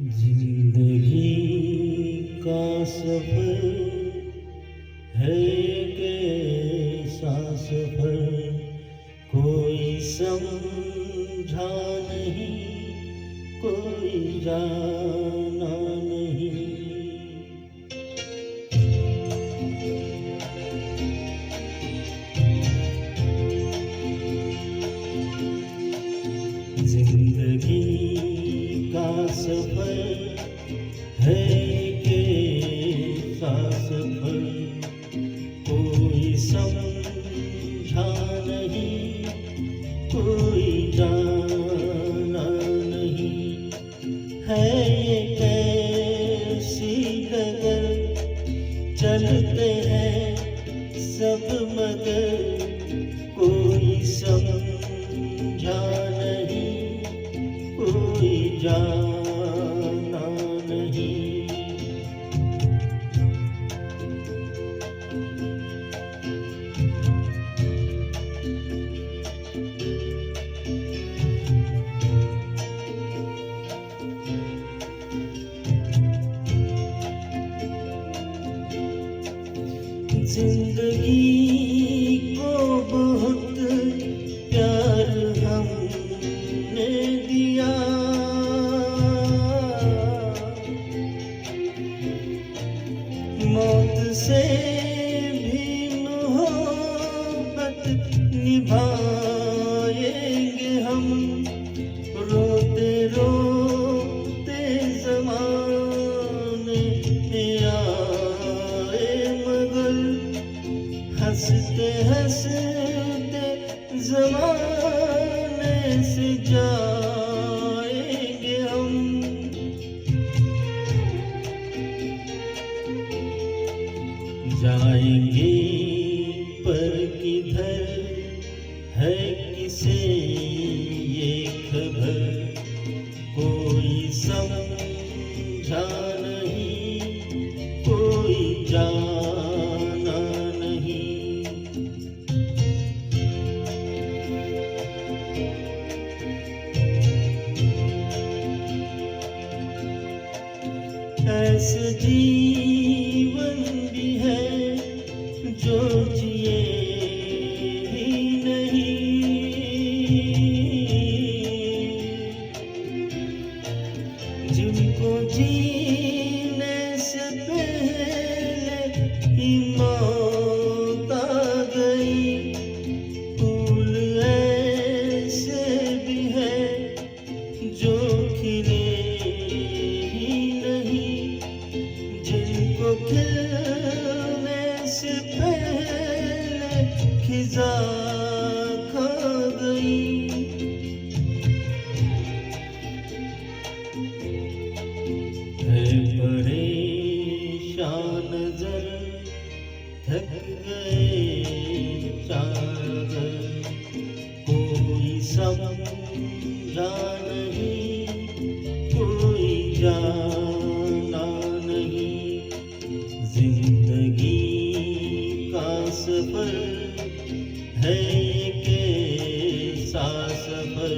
जिंदगी का सफर है कैसा सफर, कोई समझा नहीं, कोई जाना नहीं। जिंदगी का सफर है कैसा सफर, कोई समझा नहीं, कोई जाना नहीं। है ये कैसी डगर, चलते हैं सब मगर, कोई समझा नहीं, कोई जाना नहीं। जिंदगी को बहुत प्यार हमने दिया, मौत से भी मोहब्बत निभाएंगे हम। रोते रोते ज़माने में आए मगर, हंसते हंसते ज़माने से जाएंगे हम। जाएंगे पर किधर, है किसे ये खबर, कोई समझा नहीं, कोई जाना नहीं। ऐसे जीवन भी है जो जिए ही नहीं, जिनको जीने से पहले ही मौत आ गई। फूल ऐसे भी है जो खिले ही नहीं, जिनको खिलने से पहले खिजा खा गई। है परेशान नजर, थक गए चादर, कोई समझा नहीं, कोई जाना नहीं। जिंदगी का सफर है कैसा सफर,